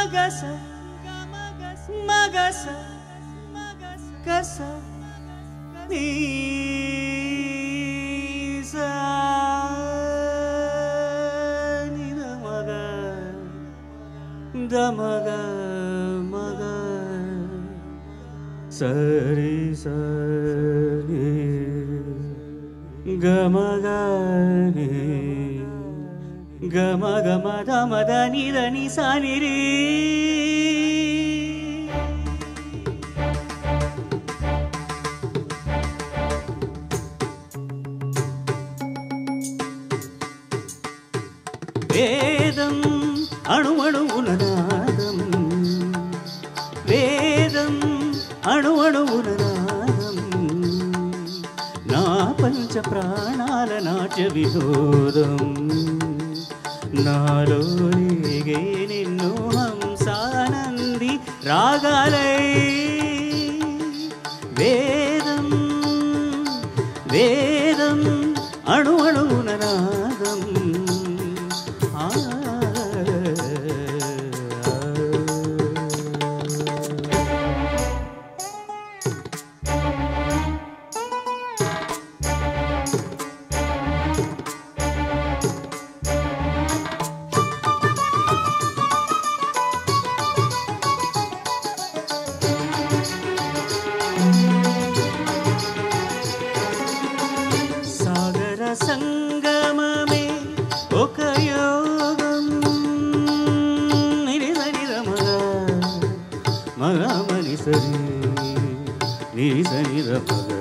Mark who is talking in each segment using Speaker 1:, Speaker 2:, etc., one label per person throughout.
Speaker 1: magasa magasa kasa ni sa ni da maga da maga maga sari sari gamaga ni gama gama dama dani dani sani re వేదం అణువణువున నాదం వేదం అణువణువున నాదం నా పంచ ప్రాణాల నాట్య వినోదం నాలో రేగే నిన్ను హంసానంది రాగాలై వేదం వేదం అణువణువున నాదం సంగమమే ఒక యోగం నిరి సరి రమగ మగమని సరి నిరి సరి రమగ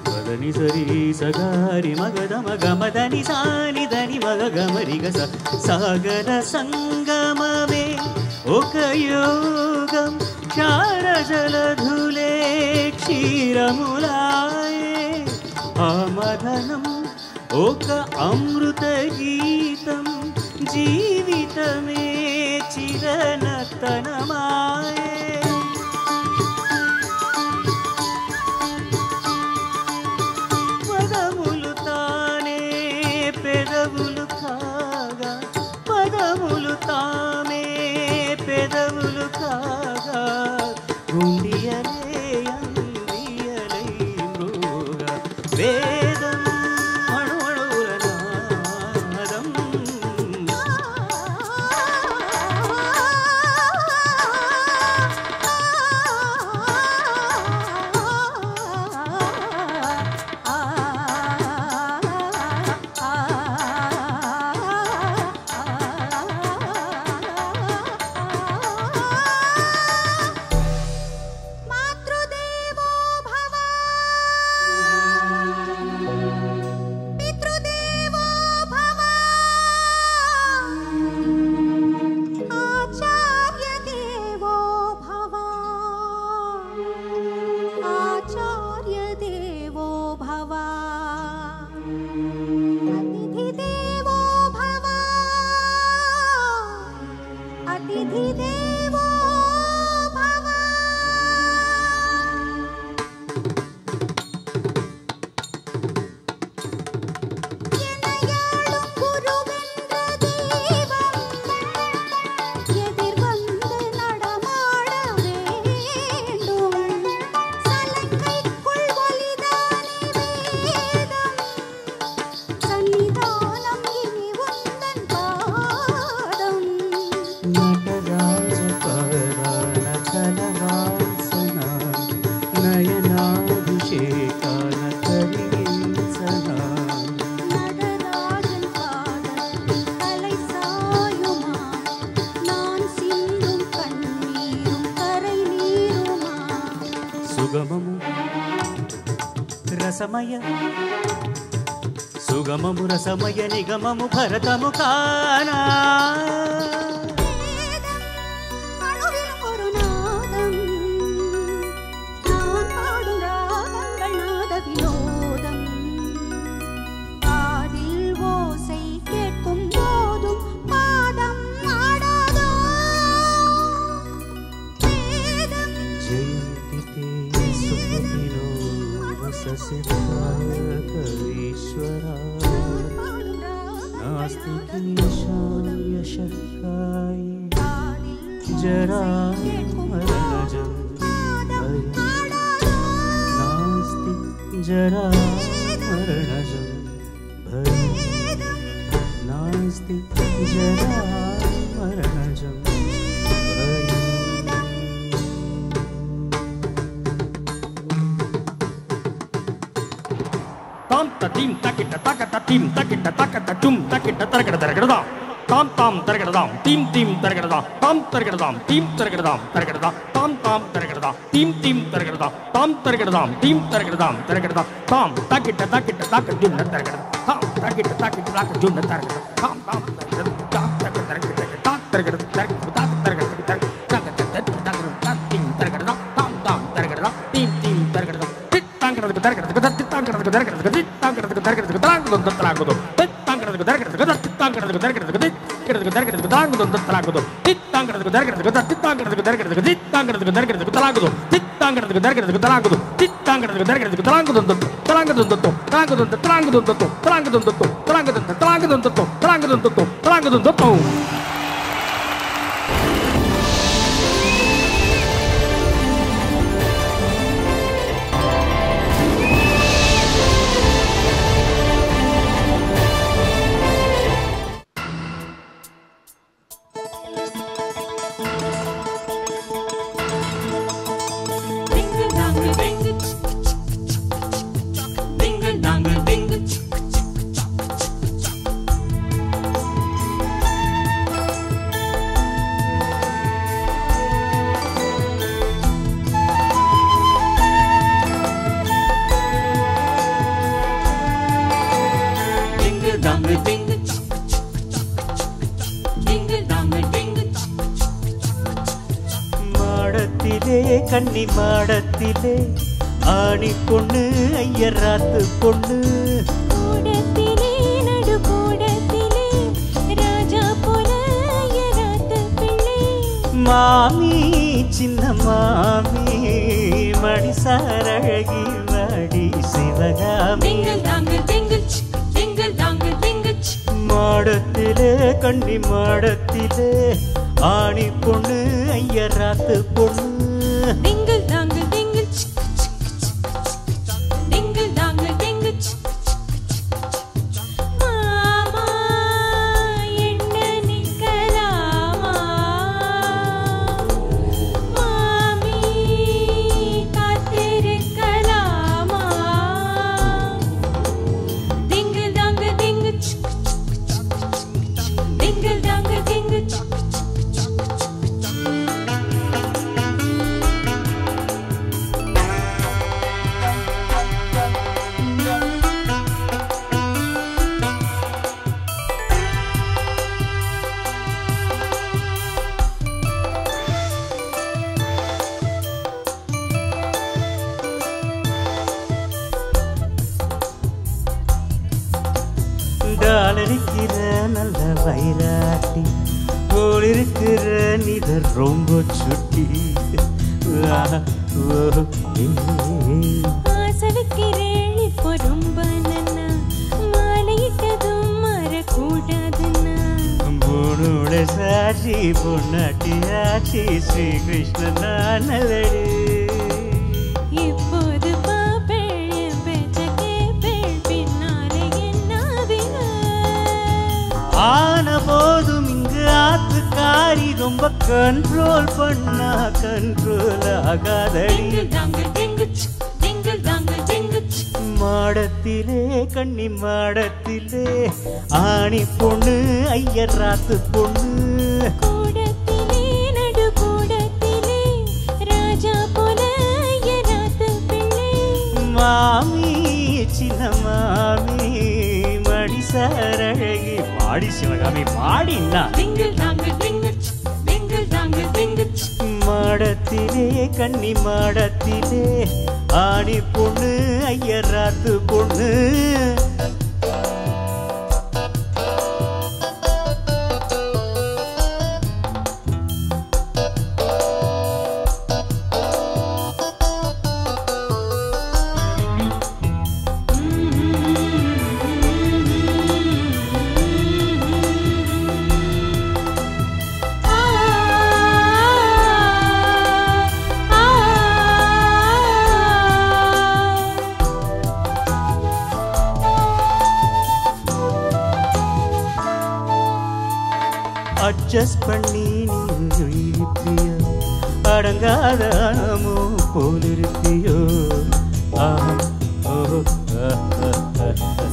Speaker 1: మదని సరి సగారి మగద మగ మదని సాని దని మగ గమరిగ సాగర సంగమమే ఒక యోగం క్షార జలధులే క్షీరములాయే ఆమదనం ఒక అమృత గీతం జీవితమే చిరనతనమాయే పదములు తానే పెదవులు కాగా పదములు తామే పెదవులు కాగా గుండియలే అందియలై మృగా వేదం అణువణువుల నాదం సుగమము రసమయ నిగమము భరతము కానా ईश्वरा नास्ति शकाय जरामरणजं नास्ति जरामरणजं भयं नास्ति जरामरणजं
Speaker 2: tam ta tim takita takata tim takita takata tum takita targada targada tam tam targada tim tim targada tam targada tim targada targada tam tam targada tim tim targada tam targada tim targada targada tam takita takita takata tum targada tam takita takita takata tum targada tam tam targada takata targada targada tim targada tam tam targada tim tim targada
Speaker 1: கன்னி மாடத்திலே ஆணி பொண்ணு ஐயராத்து பொண்ணு
Speaker 3: கூடத்திலே நடு கூடத்திலே ராஜா போல ஐயராத்து பிள்ளை
Speaker 1: மாமி சின்ன மாமி மடிசாரழகி வாடி சிவகாமி மாடத்திலே கன்னி மாடத்திலே ஆணி பொண்ணு ஐயராத்து பொண்ணு
Speaker 3: டிங்கிள் டாங்கிள் டிங்கிள் டிங்கிள் டாங்கிள் டிங்கிள் மாமா என்ன நிக்கலாமா மாமி காத்திருக்கலாமா டிங்கிள் டாங்கிள் டிங்கிள் டிங்கிள் டாங்கிள் டிங்கிள்
Speaker 1: டாலடிக்கிற நல்ல வைராட்டி போல் இருக்கிற நீதர் ரொம்ப சுட்டி
Speaker 3: ஆசைக்கிறேன் இப்போ ரொம்ப நன்னா மாலையிட்டதும் மறக்கூடாதுன்னா
Speaker 1: பொண்ணுட சாட்சி பொன்னாட்டி ஆட்சி ஸ்ரீ கிருஷ்ணன் நல்லடி
Speaker 3: இப்போது பாப்பேள் பேச்ச கேப்பேள் பின்னாலே என்னாவின
Speaker 1: ஆன போதும் இங்கு ஆத்துக்காரி ரொம்ப கண்ட்ரோல் பண்ணா கண்ட்ரோல் ஆகாதடி மாடத்திலே கன்னி மாடத்திலே ஆணி பொண்ணு ஐயராத்து பொண்ணு
Speaker 3: கூடத்திலே நடு கூடத்திலே ராஜா போல ஐயராத்து பிள்ளை
Speaker 1: மாமி சின்ன மாமி மடிசாரழகி பாடி சிவகாமி பாடினா மாடத்திலே கன்னி மாடத்திலே ஆணி பொண்ணு ஐயராத்து பொண்ணு அட்ஜஸ்ட் பண்ணி நீ இருப்பியோ அடங்காத அனமோ போலிருப்பியோ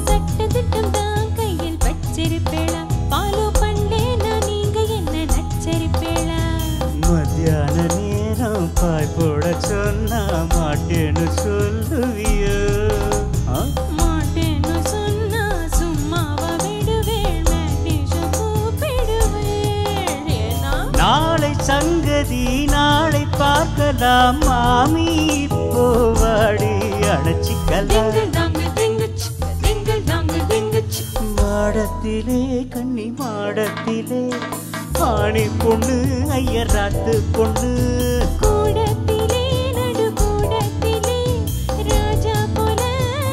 Speaker 3: சட்டத்திட்டம் தான் கையில் வச்சிருப்பேளா ஃபாலோ பண்ணேனா நீங்க என்ன நச்சரிப்பேளா
Speaker 1: மத்தியான நேரம் பாய் போட சொன்னா மாட்டேன்னு சொல்லுவியோ
Speaker 3: மாட்டேன்னு சொன்னா சும்மாவா விடுவேள் மேட்டிஷம் கூப்பிடுவேள் ஏன்னா
Speaker 1: நாளை சங்கதி நாளை பார்க்கலாம் மாமி போவாடி அடைச்சிக்கலாம் மாடத்திலே கன்னி மாடத்திலே ஆணி பொண்ணு ஐயராத்து பொண்ணு
Speaker 3: கூடத்திலே நடு கூடத்திலே ராஜா போல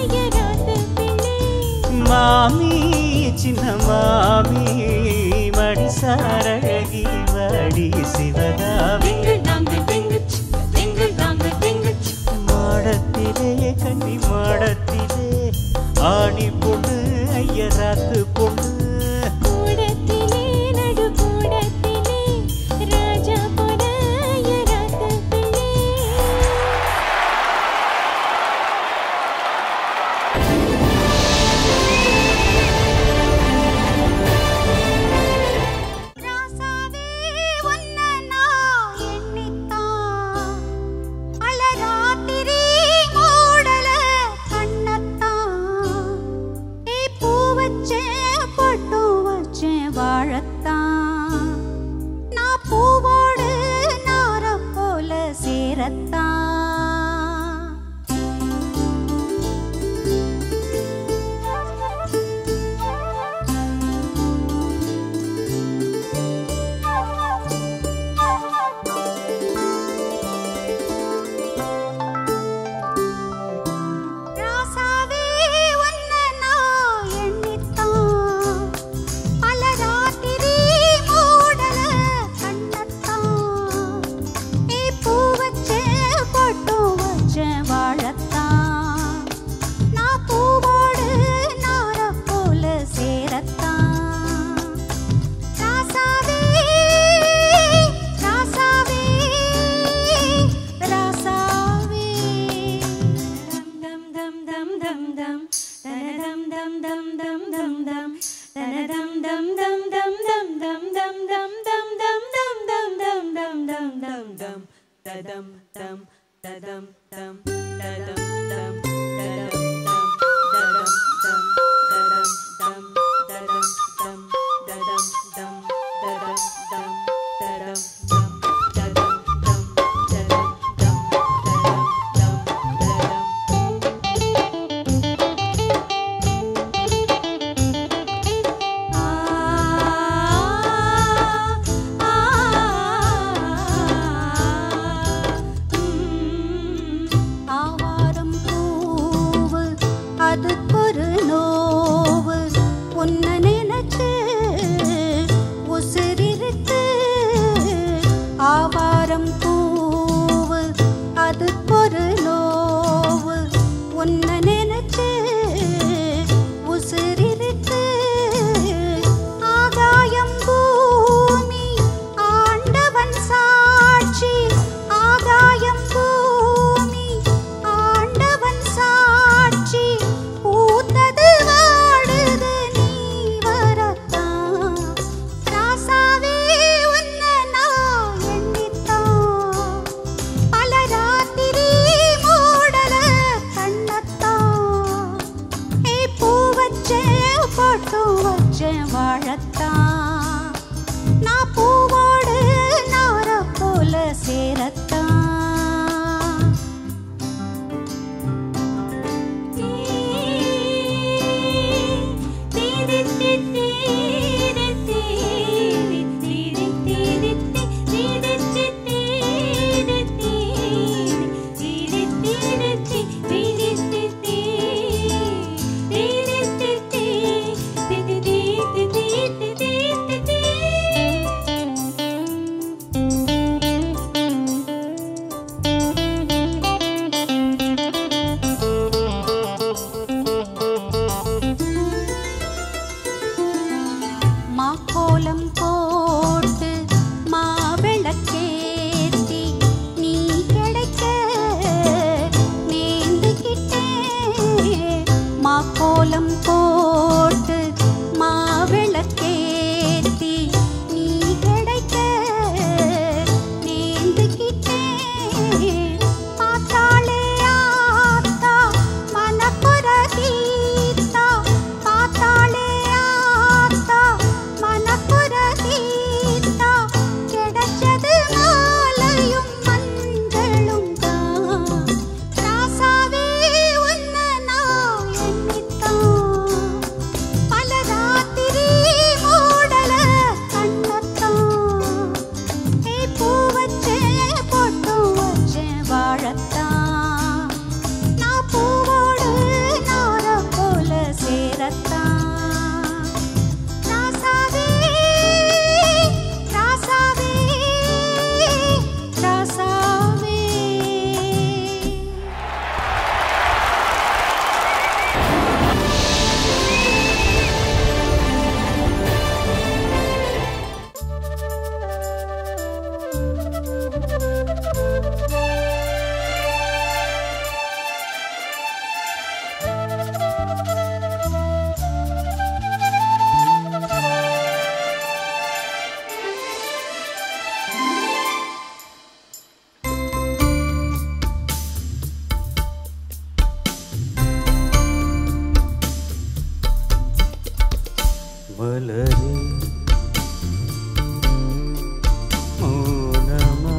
Speaker 3: ஐயராத்து பிள்ளை
Speaker 1: மாமி சின்ன மாமி மடிசாரழகி வாடி சிவகாமி மாடத்திலே கன்னி மாடத்திலே ஆணி பொண்ணு ஐயராத்து பொண்ணு
Speaker 3: கூடத்திலே நடு கூடத்திலே ராஜா போல ஐயராத்து பிள்ளை ராசாவே ஒன்ன நான் எண்ணித்தான் அலராத்திரி மூடல கண்ணத்தான் ஏ பூ வச்சேன் பட்டு வச்சேன் வாழத்தான் நான் பூவோடு நார போல சேரத்தான் ராசாவே ஒன்ன நான் எண்ணித்தான் அலராத்திரி மூடல கண்ணத்தான் ஏ பூ வச்சேன் பட்டு வச்சேன் வாழத்தான் நான் பூவோடு நார போல சேரத்தான் ராசாவே ராசாவே ராசாவே தம் தம் தம் தம் தனதம் தம் தம் தம் தம் தம் தனதம் தம் தம் தம் தம் தம் தம் தம் தம் தம் தம் தம் தம் தம் தம் தம் தம் ததம் தம் ததம் தம் ததம் தம் ததம் தம் ததம் தம் ததம் தம் ததம் தம் ததம் தம் ததம் தம் ததம் தம் ததம் தம் ததம் தம் ததம் தம்
Speaker 1: மலரே மௌனமா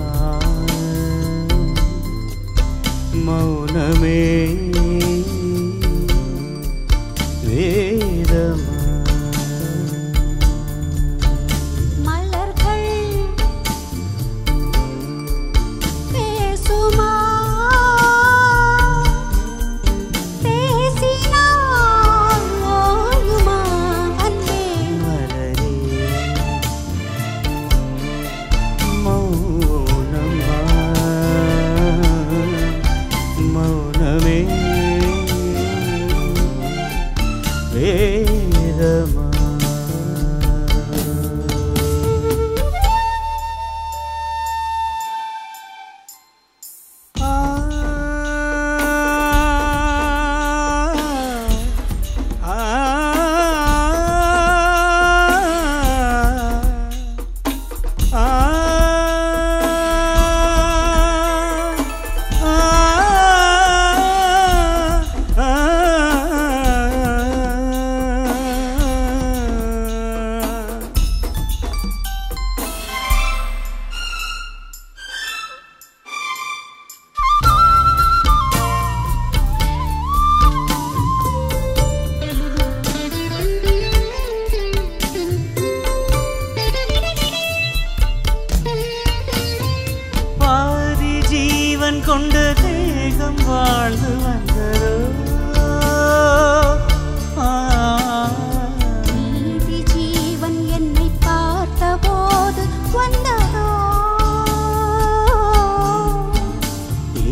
Speaker 1: மௌனமே வேதமா
Speaker 3: மலர்கள் பேசுமா பேசினால் ஓயுமா அன்பே
Speaker 1: மலரே மௌனமா மௌனமே வேதமா பாதி ஜீவன் கொண்ட தேகம் வாழ்ந்து வந்தரோ
Speaker 3: நீதி ஜீவன் என்னை பார்த்தபோது வந்ததோ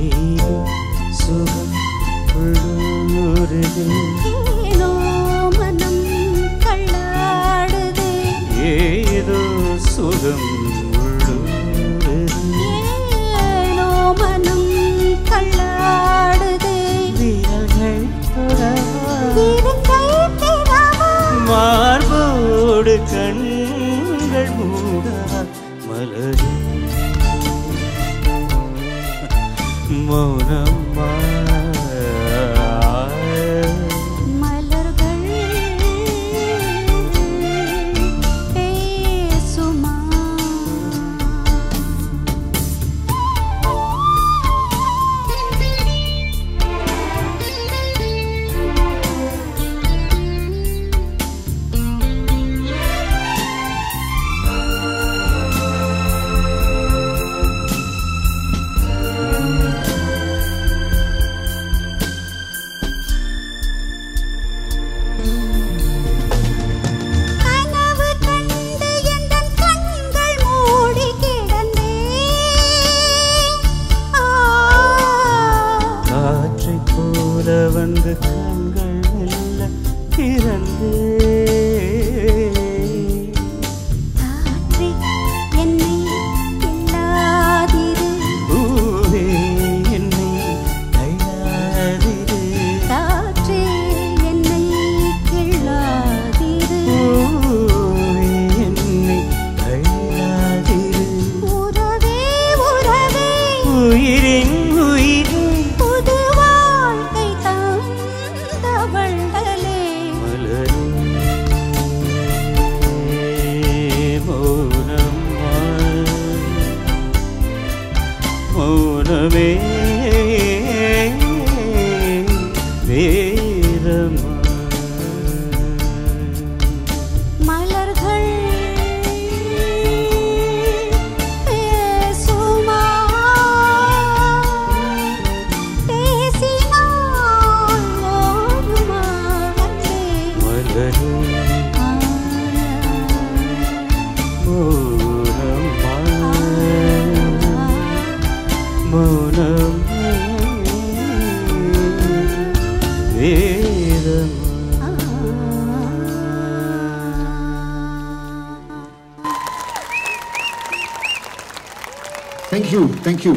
Speaker 1: ஏதோ சுகம் உள்ளுருது
Speaker 3: ஏனோ மனம் தள்ளாடுதே
Speaker 1: ஏதோ சுகம் உள்ளுருது
Speaker 3: ஏனோ மனம் தள்ளாடுதே
Speaker 1: விரல்கள் தொடவா
Speaker 3: இருக்கை திறவா
Speaker 1: மார்போடு கண்கள் மூடவா மலரே மௌனமா
Speaker 3: மலர்கள் பேசுமா கனவு கண்டு எந்தன் கண்கள் மூடி கிடந்தே
Speaker 1: காற்றைப் போல வந்து கண்கள் மெல்ல திறந்தே
Speaker 3: காற்றே என்னை கிள்ளாதிரு
Speaker 1: பூவே என்னை தள்ளாதிரு
Speaker 3: காற்றே என்னை கிள்ளாதிரு
Speaker 1: பூவே என்னை தள்ளாதிரு
Speaker 3: உறவே உறவே
Speaker 1: உயிரின் உயிரே
Speaker 3: புது வாழ்க்கை தந்தவள்களே
Speaker 1: மலரே மௌனமா மௌனமே வேதமா
Speaker 3: மலர்கள் பேசுமா பேசினால் ஓடுமா அன்பே
Speaker 1: மலரே மௌனமா மௌனமே வேதமா
Speaker 4: Thank you. Thank you.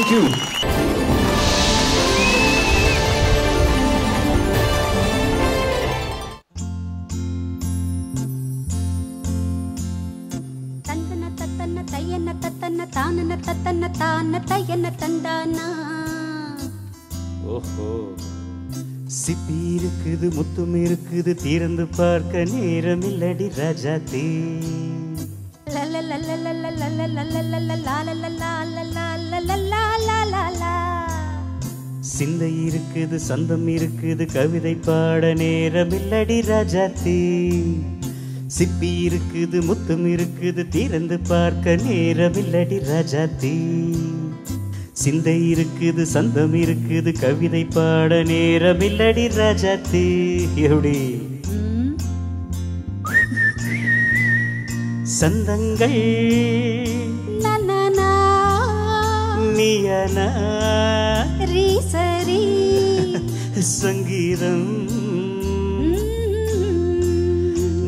Speaker 4: Thank you.
Speaker 1: ஓஹோ சிப்பி இருக்குது முத்தும் இருக்குது திறந்து பார்க்க நேரம் இல்லடி ராஜாத்தி சிந்தை இருக்குது சந்தம் இருக்குது கவிதை பாட நேரம் இல்லடி ராஜாத்தி சிப்பி இருக்குது முத்தும் இருக்குது திறந்து பார்க்க நேரம் இல்லடி ராஜாத்தி சிந்தை இருக்குது சந்தம் இருக்குது கவிதை பாட நேரம் இல்லடி ராஜாத்தி எப்படி சந்தங்கள் நீயனா
Speaker 3: சரி
Speaker 1: சங்கீதம்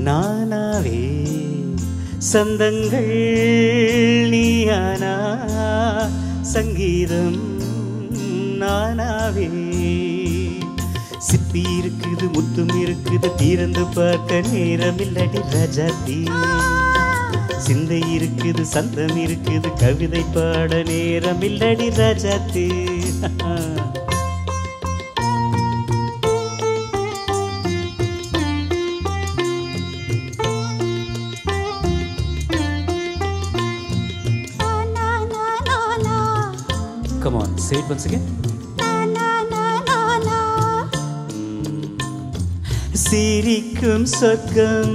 Speaker 1: நானாவே சந்தங்கள் நீயானா சங்கீதம் நானாவே சிப்பி இருக்குது முத்தும் இருக்குது திறந்து பார்க்க நேரம் இல்லடி ராஜாத்தி சிந்தை இருக்குது சந்தம் இருக்குது கவிதை பாட நேரம் இல்லடி Rajathi Come on, say it once again. சிரிக்கும் சொர்க்கம்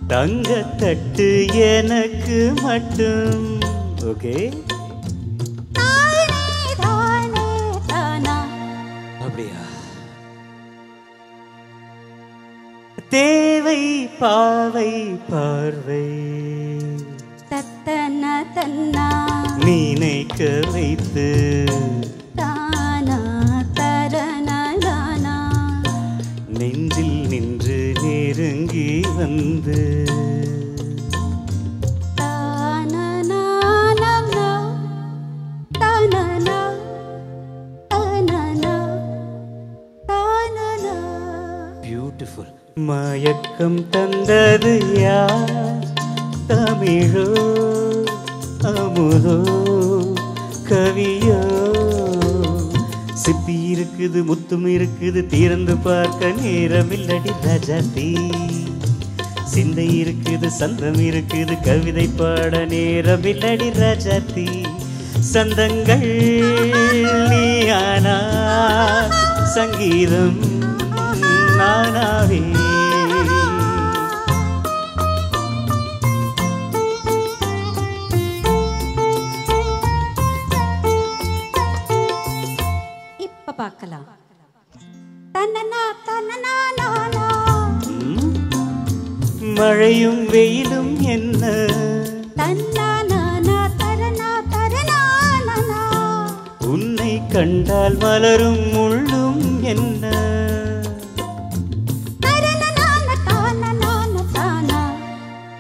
Speaker 1: தங்கத்தட்டு எனக்கு மட்டும் ஓகே அப்படியா தேவை பாவை பார்வை
Speaker 3: தத்தன தன்னா
Speaker 1: நினைக்க வைத்து
Speaker 3: தானா தரனா தானா
Speaker 1: நெஞ்சில் நின்று நெருங்கி வந்து பியூட்டிஃபுல் மயக்கம் தந்தது யார் தமிழோ அமுதோ கவியோ சிப்பி இருக்குது முத்தும் இருக்குது திறந்து பார்க்க நேரம் இல்லடி ராஜாத்தி சிந்தை இருக்குது சந்தம் இருக்குது கவிதை பாட நேரம் இல்லடி ராஜாத்தி சந்தங்கள் நீயானா சங்கீதம் நானாவே
Speaker 3: பார்க்கலாம்
Speaker 1: மழையும் வெயிலும் என்ன உன்னை கண்டால் மலரும் முள்ளும் என்ன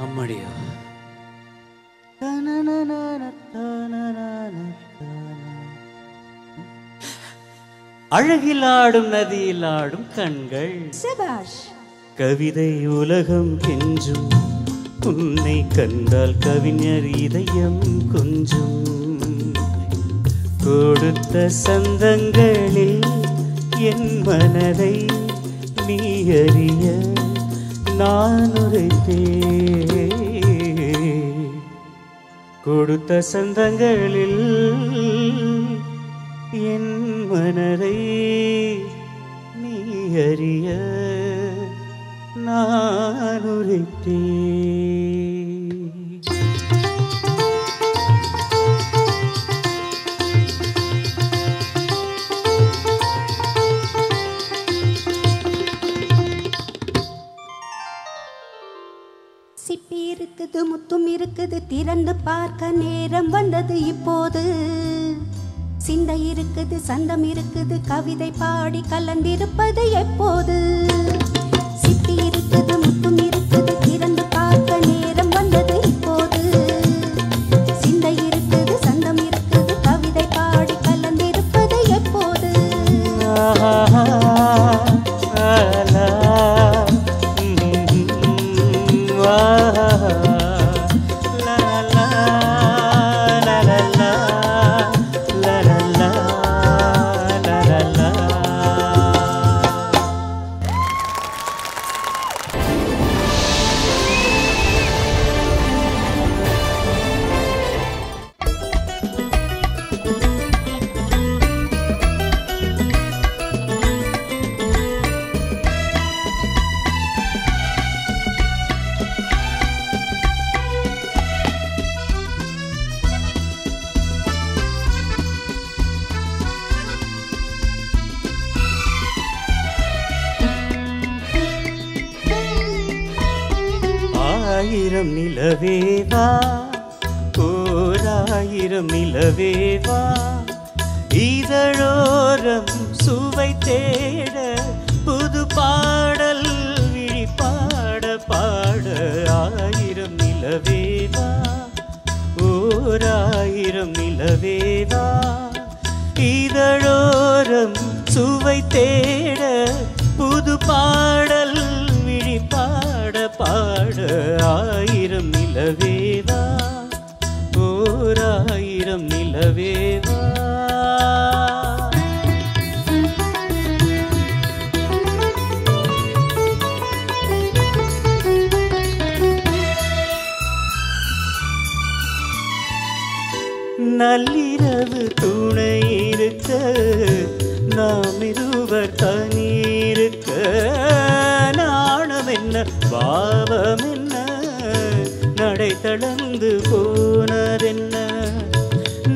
Speaker 1: அம்மாடியா அழகில் ஆடும் நதியில் ஆடும் கண்கள்
Speaker 3: சபாஷ்
Speaker 1: கவிதை உலகம் கெஞ்சும் உன்னை கண்டால் கவிஞர் இதயம் கொஞ்சும் கொடுத்த சந்தங்களில் என் மனதை நீ அறிய நான் உரைத்தேன் கொடுத்த சந்தங்களில் என் மனதை நீ அறிய நான் உரைத்தேன்
Speaker 3: சிப்பி இருக்குது முத்தும் இருக்குது திறந்து பார்க்க நேரம் வந்தது இப்போது சிந்தை இருக்குது சந்தம் இருக்குது கவிதை பாடி கலந்திருப்பது எப்போது சிப்பி இருக்குது முத்தும் இருக்குது திறந்து பார்க்க நேரம் வந்தது இப்போது
Speaker 1: ஆயிரம் நிலவேவா ஓராயிரம் நிலவேவா இதழோரம் சுவை தேட புது பாடல் விழிப்பாட பாட ஆயிரம் நிலவேவா ஓராயிரம் நிலவேவா இதழோரம் சுவை தேட புது பாடல் விழிப்பாட பாட ஆயிரம் நிலவேவா ஓராயிரம் நிலவேவா நள்ளிரவு துணை இருக்க நாம் இருவர் தனி இருக்க நாணம் என்ன பாவம் என்ன நடை தளர்ந்து போனதென்ன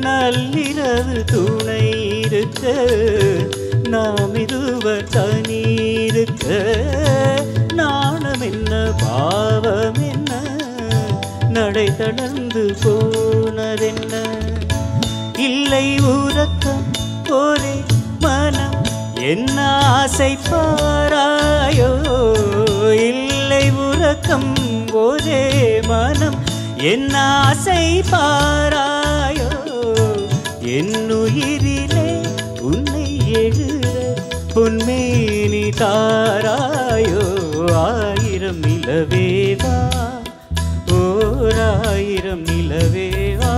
Speaker 1: நள்ளிரவு துணை இருக்க நாம் இருவர் தனி இருக்க நாணம் என்ன பாவம் என்ன நடை தளர்ந்து போனதென்ன இல்லை உறக்கம் ஒரே மனம் என்ன ஆசை பாராயோ இல்லை உறக்கம் ஒரே மனம் என்ன ஆசை பாராயோ என்னுயிரிலே உன்னை எழுத பொன்மேனி தாராயோ ஆயிரம் நிலவேவா ஓராயிரம் நிலவேவா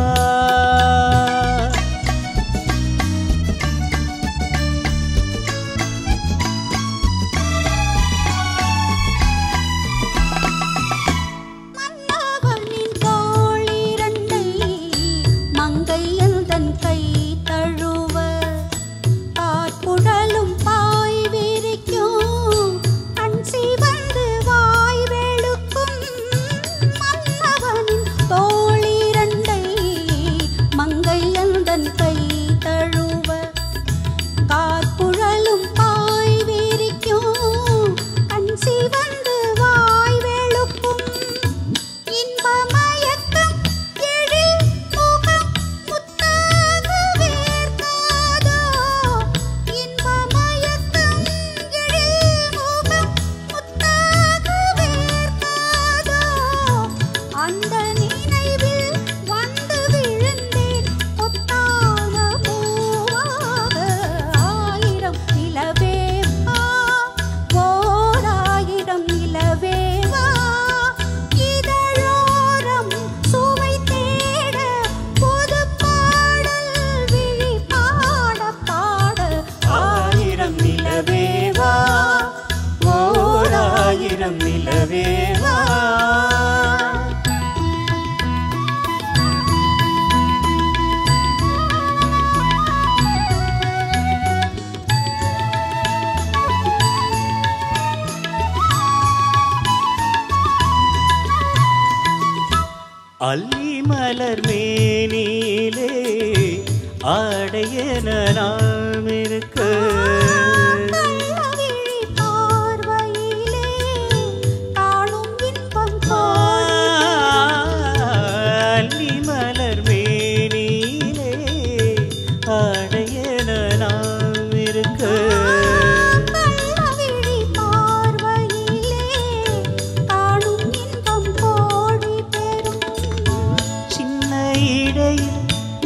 Speaker 1: நிலவேவா அல்லி மலர் மேனிலே ஆடையன நாம் இருக்க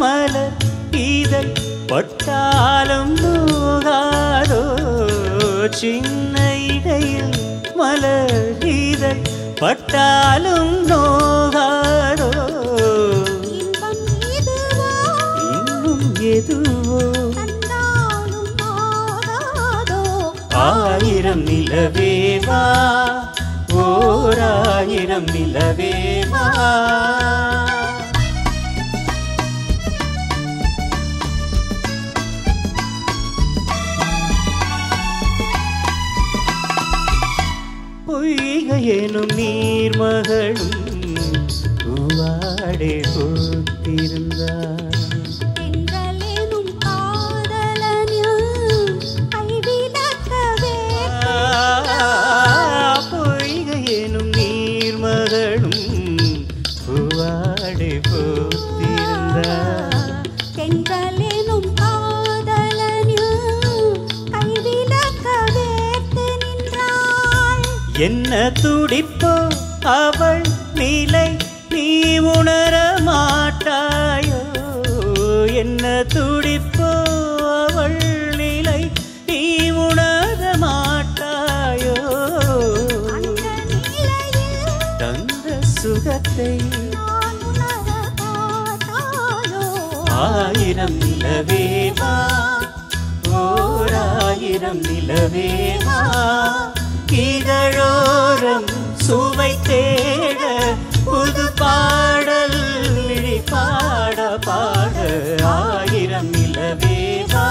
Speaker 1: மலர் இதழ் பட்டாலும் நோகாதோ சின்ன இடையில் மலர் இதழ் பட்டாலும் நோகாதோ இன்னும் எதுவோ ஆயிரம் நிலவேவா ஓராயிரம் நிலவேவா பொய்கையெனும் நீர்மகளும் பூவாடே போத்திருந்தார் பொய்கையெனும் நீர்மகளும் என்ன துடிப்போ அவள் நிலை நீ உணர மாட்டாயோ என்ன துடிப்போ அவள் நிலை நீ உணர மாட்டாயோ தந்த சுகத்தை ஆயிரம் நிலவேவா ஓராயிரம் நிலவேவா இதழோரம் சுவை தேட புது பாடல் விழி பாட பாட ஆயிரம் நிலவேவா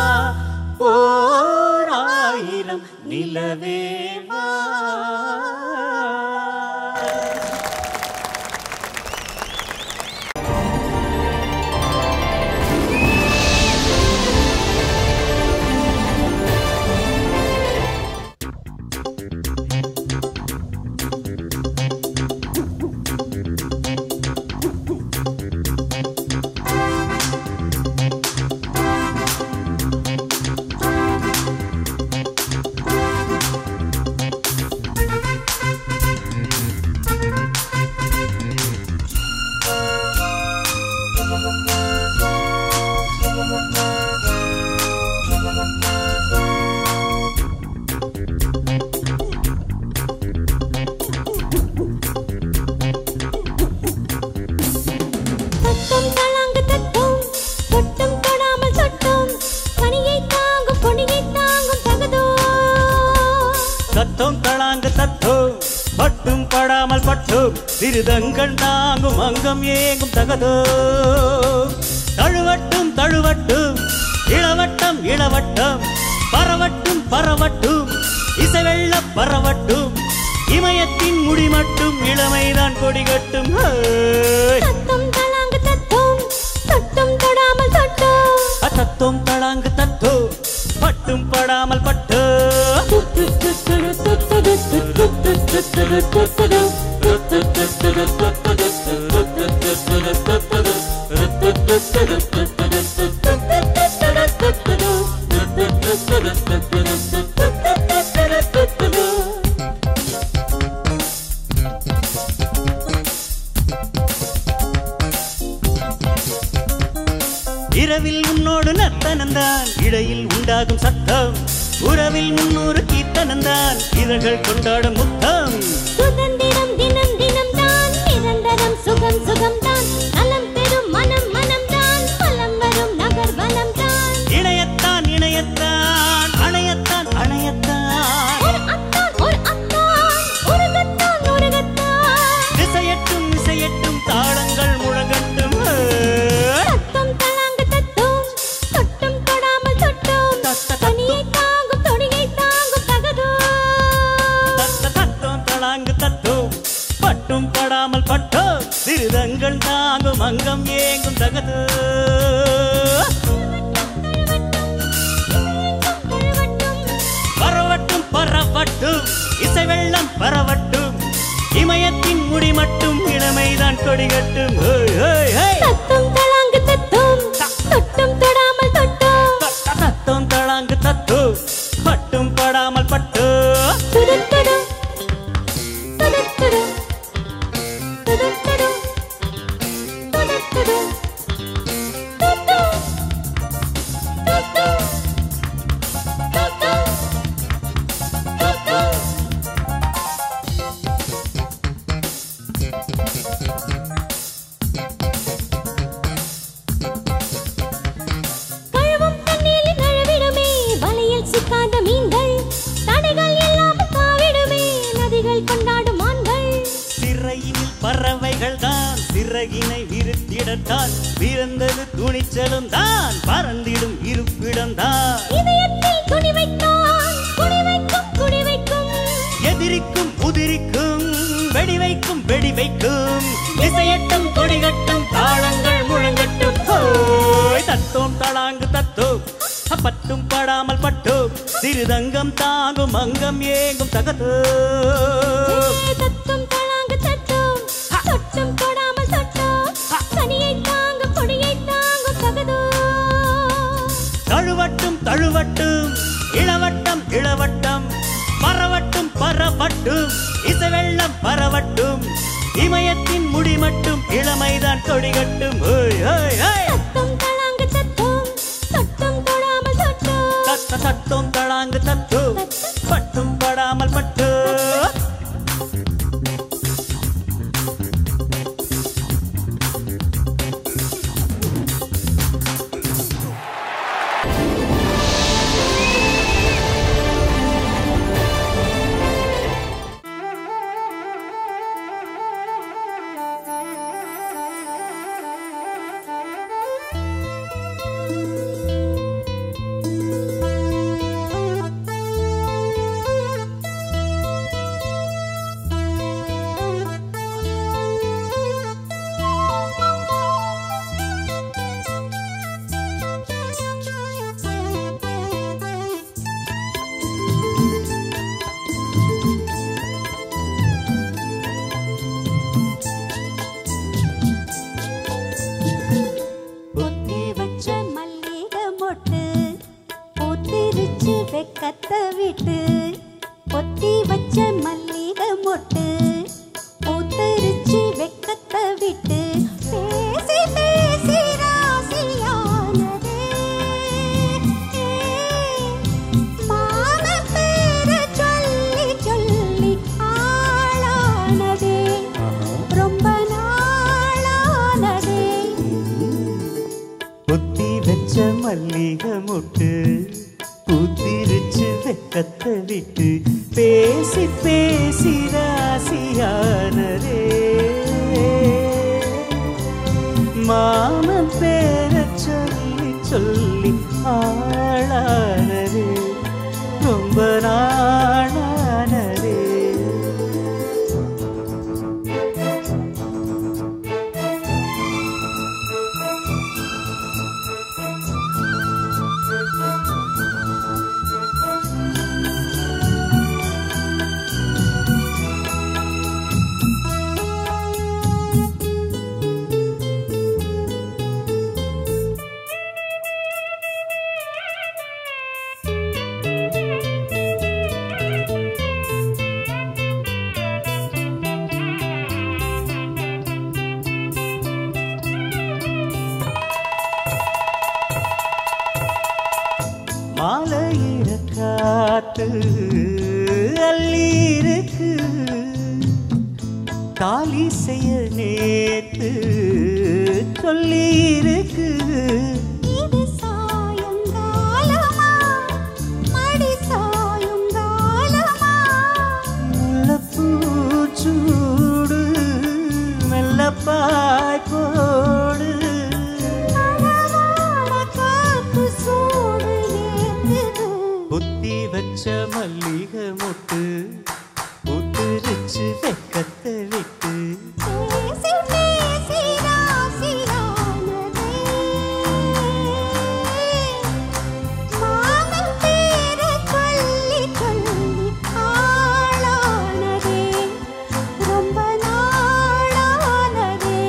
Speaker 1: ஓராயிரம் நிலவேவா திருதங்கள் தாங்கும் அங்கம் ஏங்கும் தகதோ தழுவட்டும் தழுவட்டும் இளவட்டம் இளவட்டம் பரவட்டும் பரவட்டும் இசைவெள்ள பரவட்டும் இமயத்தின் முடி மட்டும் இளமைதான் கொடிகட்டும் தத்தும் தளாங்கு தத்தும் பட்டும் படாமல் பட்டு இரவில் உன்னோடு நர்த்தனந்தான் இடையில் உண்டாகும் சத்தம் உறவில் முன்னூறு கீர்த்தனந்தான் இதழ்கள் கொண்டாடும் முத்தம்
Speaker 3: சுதந்திரம் தினம் தினம் தான் நிரந்தரம் சுகம் சுகம் தான் நலம் பெறும் மனம் மனம் தான் பலம் வரும் நகர் வனம் தான்
Speaker 1: இணையத்தான் இணையத்தான் அணையத்தான் அணையத்தான்
Speaker 3: ஒரு அத்தான் உருகத்தான் உருகத்தான்
Speaker 1: இசையட்டும் இசையட்டும் தாளங்கள் முழங்கட்டும்
Speaker 3: தத்தும் தளாங்கு தத்தும் தொட்டும் தொடாமல் தொட்டும் தனியை தாங்கும் தொடியை தாங்கும் தகதோ
Speaker 1: தத்தும் தளாங்கு தத்தும் பட்டும் படாமல் பட்டும் சிறுதங்கள் தாங்கும் அங்கம் ஏங்கும் தகது பரவட்டும் பரவட்டும் இசை வெள்ளம் பரவட்டும் இமயத்தின் முடி மட்டும் இளமைதான் கொடிகட்டும்
Speaker 3: தத்தும் தளாங்கு தத்தும் தொட்டும் தொடாமல் தொட்டும்
Speaker 1: தத்தும் தளாங்கு தத்தும் பட்டும் படாமல் பட்டு
Speaker 3: துடுத்துடு துடுத்துடு துடுத்துடு துடுத்துடு துடு துடு கழுவும் தண்ணீரில் நழுவிடுமே வலையில் சிக்காத மீன்கள் தடைகள் இல்லாமல் தாவிடுமே நதிகள் கொண்டாடும் மான்கள்
Speaker 1: சிறையில் பறவைகள் தான் சிறகினை விருத்திடத்தான் பிறந்தது துணிச்சலும் தான் பறந்திடும் இருப்பிடம் தான்
Speaker 3: இதயத்தில் துணி வைத்தான் குடி வைக்கும் குடி வைக்கும்
Speaker 1: எதிரிக்கும் உதிரிக்கும் வெடி வைக்கும் வெடி வைக்கும் இசையட்டும் கொடிகட்டும் தாளங்கள் முழங்கட்டும் தத்தோம் தளாங்கு தத்தோம் பட்டும் படாமல் பட்டும் சிறுதங்கம் தாங்கும் அங்கம் ஏங்கும் தகதோ
Speaker 3: தத்தும் தளாங்கு தத்தும் தொட்டும் தொடாமல் தொட்டும் தனியை தாங்கும் கொடியை தாங்கும் தகதோ
Speaker 1: தழுவட்டும் தழுவட்டும் இளவட்டம் இளவட்டம் பரவட்டும் பரவட்டும் தான் கொடி கட்டும் ஹோய் ஹோய் ஹோய்
Speaker 3: தத்தும் தளாங்கு தத்தும் தொட்டும் தொடாமல் தொட்டு
Speaker 1: தத்த தத்தும் தளாங்கு தத்து பட்டும் படாமல் பட்டு
Speaker 3: வெக்கத்தை விட்டு பொத்தி வச்ச மல்லிகை மொட்டு பூத்தரிச்சு வெக்கத்தை விட்டு பேசி பேசி ராசியானதே மான பேர சொல்லி சொல்லி ஆளானதே ரொம்ப நாளானதே
Speaker 1: பொத்தி வச்ச மல்லிகை மொட்டு பூத்திருச்சு வெக்கத்தை விட்டு பேசி பேசி ராசியானதே மாமன் பேர சொல்லி சொல்லி ஆளானதே ரொம்ப நாளானதே மாலையிற காத்து அள்ளிருக்கு தாலி செய்ய நேத்து சொல்லியிருக்கு
Speaker 3: இது சாயங்காலமா மடி சாயங்காலமா
Speaker 1: முல்லப்பூச்சூடு மெல்லப்பாய் போடு புத்தி வச்ச மல்லிகை மொட்டு பூத்திருச்சு வெக்கத்தை விட்டு
Speaker 3: பேசி பேசி ராசியானதே மாமன் பேர சொல்லி சொல்லி ஆளானதே ரொம்ப நாளானதே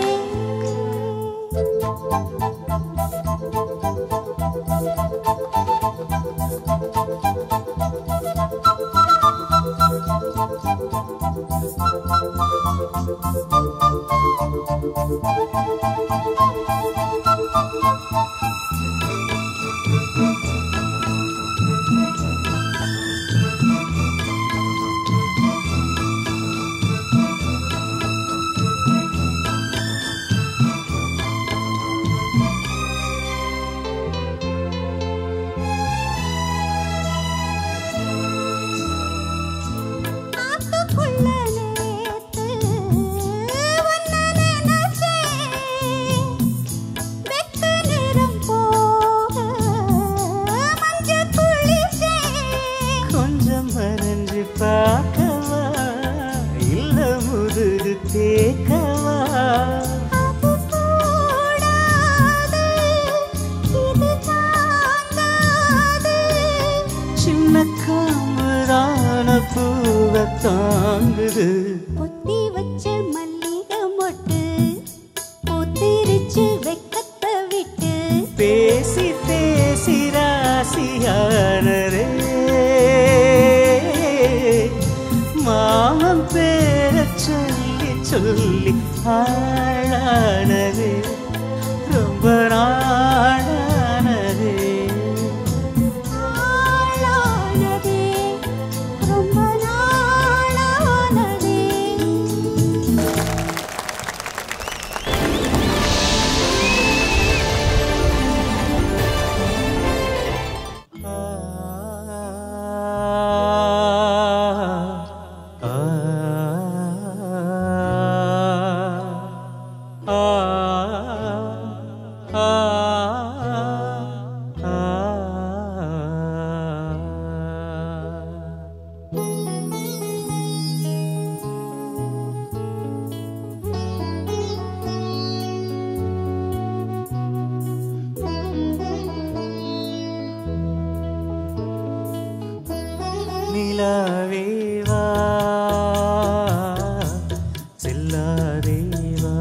Speaker 3: ஆத்துக்குள்ள நேத்து உன்னை நினைச்சேன் வெக்க நேரம் போக மஞ்சள் குளிச்சேன்
Speaker 1: கொஞ்சம் மறைஞ்சு பார்க்கவா இல்ல முதுகு தேக்கவா
Speaker 3: அது கூடாது இது தாங்காது
Speaker 1: சின்ன காம்புதான பூவை தாங்குது
Speaker 3: பொத்தி வச்ச மல்லிகை மொட்டு பூத்திருச்சு வெக்கத்தை விட்டு
Speaker 1: பேசி பேசி ராசியானரே மாமன் பேர சொல்லி சொல்லி ஆளானது ரொம்ப நாளானது
Speaker 3: ரொம்ப நாளானதே.
Speaker 1: நிலாவேவா செல்லாதேவா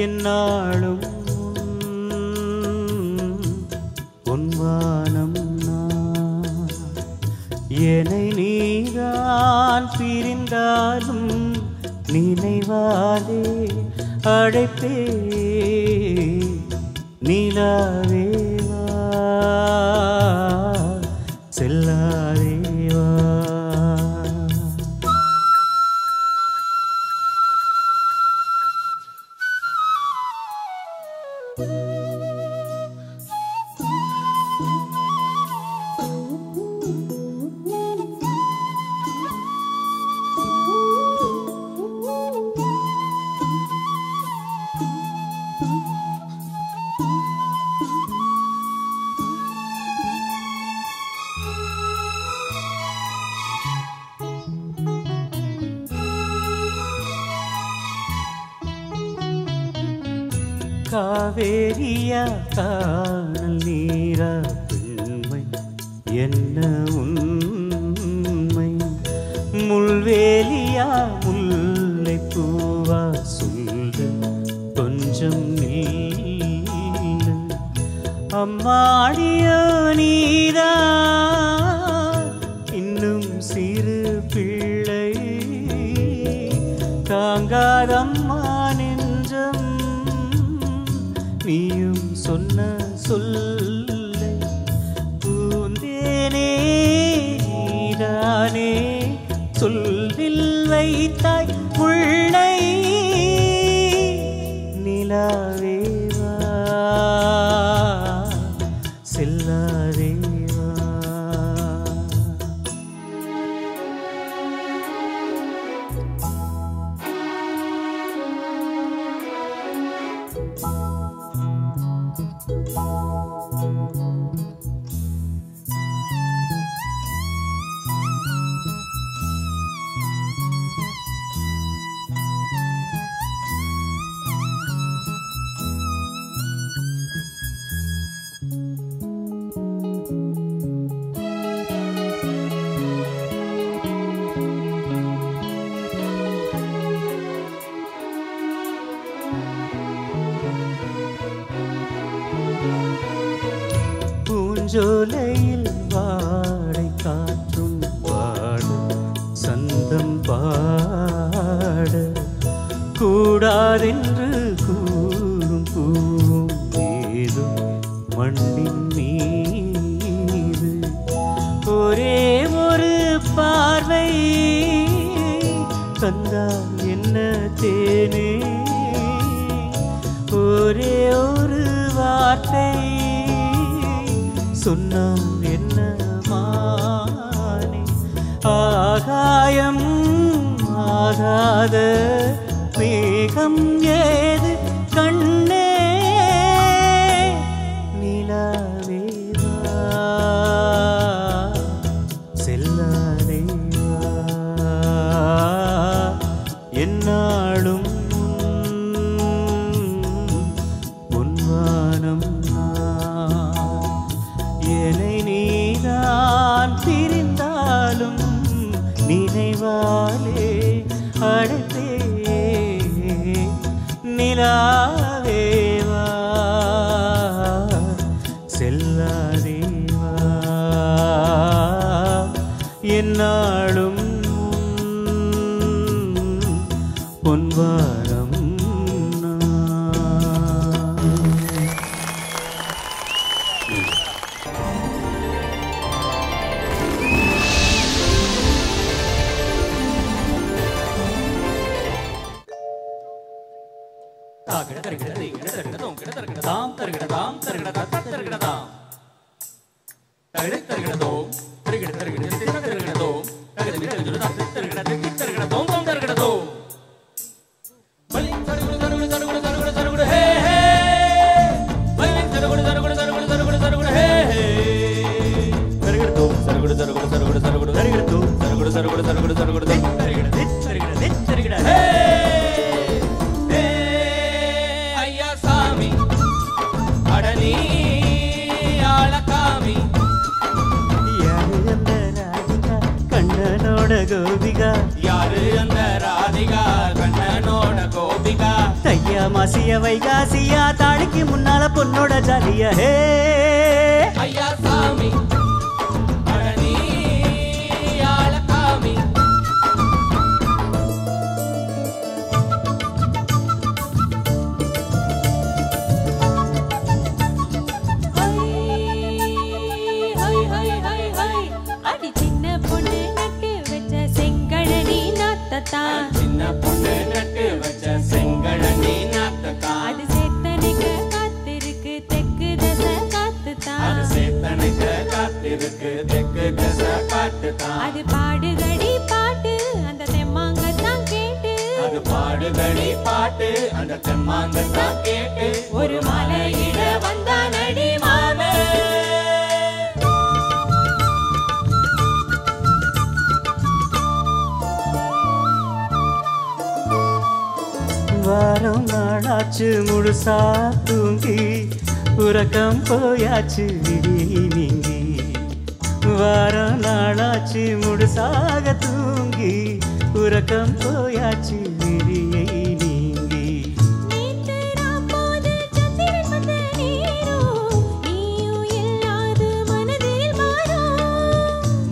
Speaker 1: என்னாலும் பொன்வானம் நான் என்னை நீதான் பிரிந்தாலும் நினைவாதே அழைப்பே நிலாவேவா செல்லாதேவா காவேரியா காணல் நீரா பெண்மை என்ன உண்மை முள்வேலியா முல்லை பூவா சொல்லு கொஞ்சம் நில்லு அம்மாடியோ நீரா இன்னும் சிறு பிள்ளை தாங்காதம்மா நெஞ்சம் நீயும் சொன்ன சொல்லை பூந்தேனே நீதானே சொல்லில் வைத்தாய் முல்லை நிலாவேவா செல்லாதேவா பூஞ்சோலையில் வாடை காற்றும் பாட சந்தம் பாட கூடாதென்று கூறும் பூவும் ஏதோ மண்ணின் மீது ஒரே ஒரு பார்வை தந்தால் என்ன தேனே ஒரே ஒரு வார்த்தை சொன்னால் என்ன மானே ஆகாயம் ஆகாத மேகம் ஏது கண்ணே நிலாவேவா செல்லாதேவா என்னாலும் பொன்வானம் என்னை நீதான் பிரிந்தாலும் நினைவாலே அழைத்தே நிலாவே பொன்வாரம் கோபிகா யாரு அந்த ராதிகா கண்ணனோட கோபிகா தையா மாசிய வைகாசியா தாடிக்கு முன்னால பொண்ணோட ஜாலியா ஹே ஐயா சாமி அடனி ஆளகாமி
Speaker 3: சின்ன பொண்ணு நட்டு வச்ச செங்கழனி நாத்தத்தான் அது சேத்தனைக்கு காத்திருக்கு தெற்கு தசை காத்துத்தான் அது சேத்தனைக்கு காத்திருக்கு தெற்கு தசை காத்துத்தான் அது பாடுகடி பாட்டு அந்த தெம்மாங்கத்தான் கேட்டு அது பாடுகடி பாட்டு அந்த தெம்மாங்கத்தான் கேட்டு ஒரு மலையிட வந்தானடி மாமே
Speaker 1: வாரம் நாளாச்சு முழுசா தூங்கி உறக்கம் போயாச்சு நீங்கி வாரம் நாளாச்சு முழுசாக தூங்கி உறக்கம் போயாச்சு விழியை நீங்கி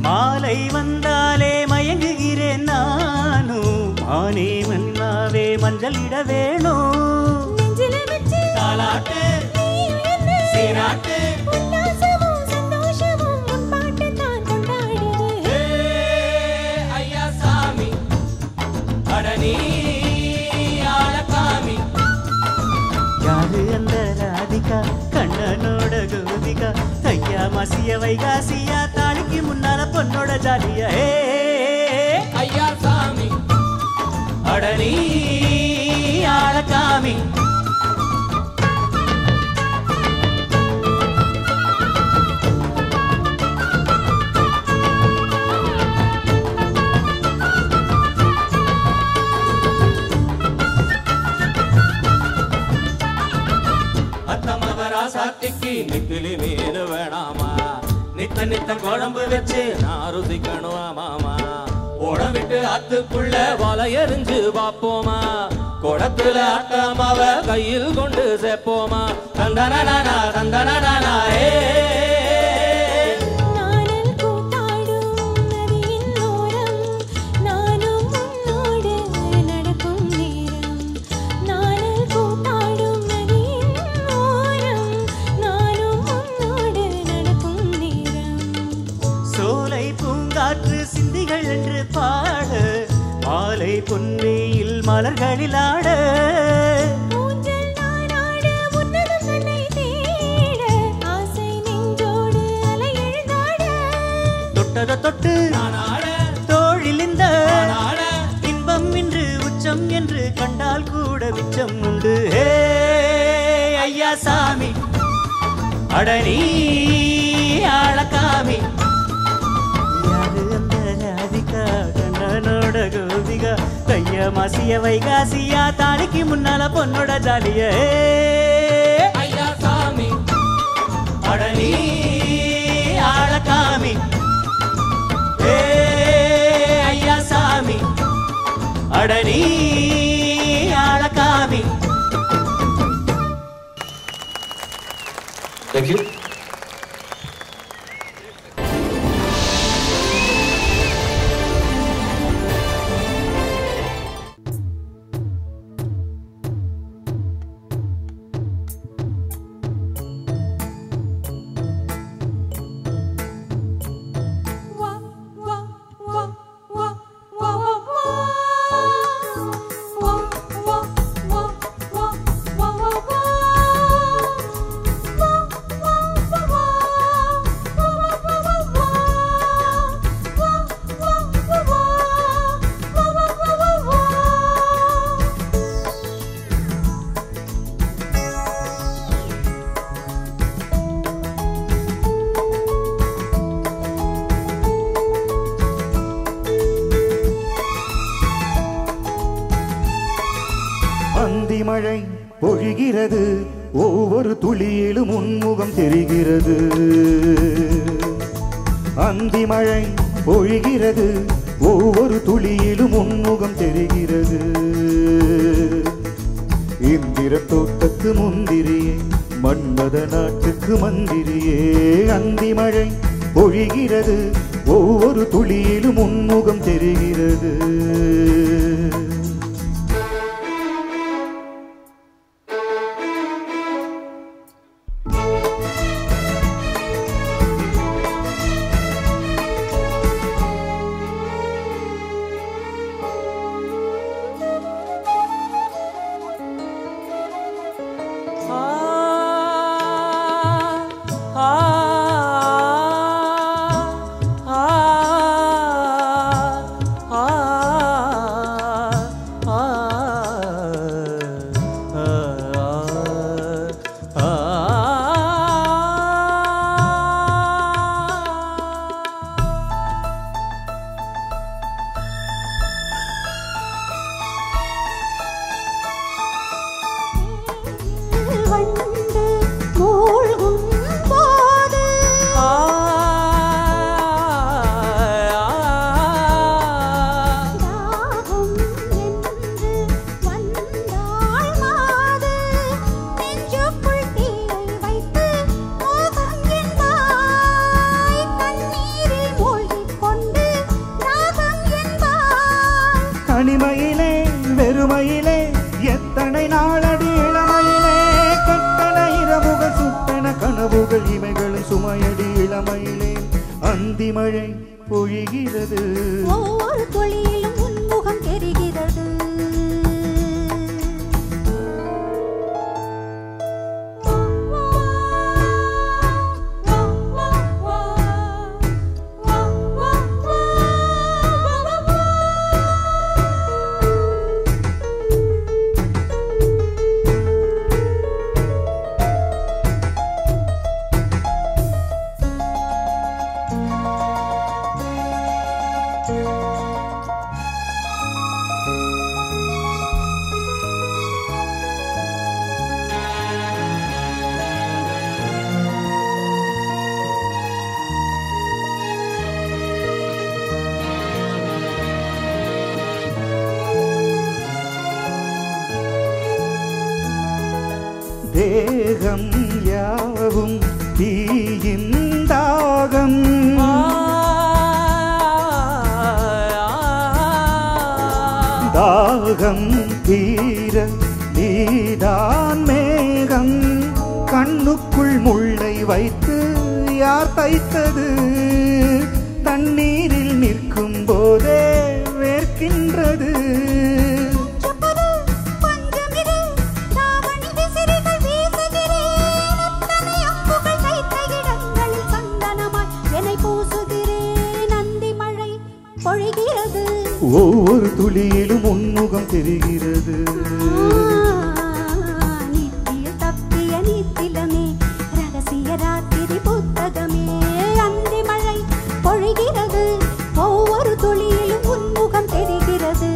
Speaker 1: மாலை வந்தாலே மயங்குகிறேன் நானும் மானே மன்னாவே மஞ்சளிட வேணும் நெஞ்சில வச்சு தாலாட்டு சீராட்டு உல்லாசமும் சந்தோஷமும் உன் பாட்டு தான் கொண்டாடுது ஐயா சாமி அடனி ஆளகாமி யாரு அந்த ராதிகா கண்ணனோட கோபிகா தையா மாசிய வைகாசியா தாளிக்கு முன்னால பொண்ணோட ஜாலியா ஹே ஐயா சாமி அடனி ஆளகாமி
Speaker 3: சாத்திக்கு நிக்கிலி மீன் வேணாமா நித்த நித்த குழம்பு வச்சு நான் ருசிக்கணுமா மாமா ஓட விட்டு அத்துக்குள்ள வலை எறிஞ்சு பாப்போமா குடத்துல அட்டமாவ கையில் கொண்டு சேர்ப்போமா தந்தனா தந்தனா ஏ
Speaker 1: சிந்திகள் என்று பாட மாலை பொன்மையில் மலர்களில் ஆட தொட்டத தொட்டு தோழில் இந்த இன்பம் இன்று உச்சம் என்று கண்டால் கூட மிச்சம் உண்டு ஹே ஐயா சாமி அடனி ஆளகாமி கண்ணனோட கோபிகா தையா மாசிய வைகாசியா தாளிக்கு முன்னால பொண்ணோட ஜாலிய ஐயா சாமி அடனி ஆளகாமி ஐயா சாமி அடனி ஆளகாமி.
Speaker 5: Thank you. அந்தி மழை பொழிகிறது, ஒவ்வொரு துளியிலும் உன்முகம் தெரிகிறது. அந்தி மழை பொழிகிறது, ஒவ்வொரு துளியிலும் உன்முகம் தெரிகிறது. இந்திர தோட்டத்து முந்திரியே, மன்மத நாட்டுக்கு மந்திரியே. அந்தி மழை பொழிகிறது, ஒவ்வொரு துளியிலும் உன்முகம் தெரிகிறது. தனிமையிலே வெறுமையிலே எத்தனை நாளடி இளமையிலே, கட்டண இரவுகள் சுட்டன கனவுகள் இமைகளும் சுமையடி இளமையிலே. அந்தி மழை பொழிகிறது,
Speaker 3: ஒவ்வொரு துளியிலும் உன்முகம் தெரிகிறது.
Speaker 5: தேகம் யாவும் தீயின் தாகம், தாகம் தீர நீதான் மேகம். கண்ணுக்குள் முள்ளை வைத்து யார் தைத்தது, தண்ணீரில் நிற்கும் போதே வேர்க்கின்றது. ஒவ்வொரு துளியிலும் உன்முகம் தெரிகிறது.
Speaker 3: நித்திய தப்பிய நித்திலமே, ரகசிய ராத்திரி புத்தகமே. அந்தி மழை பொழிகிறது, ஒவ்வொரு துளியிலும் உன்முகம் தெரிகிறது.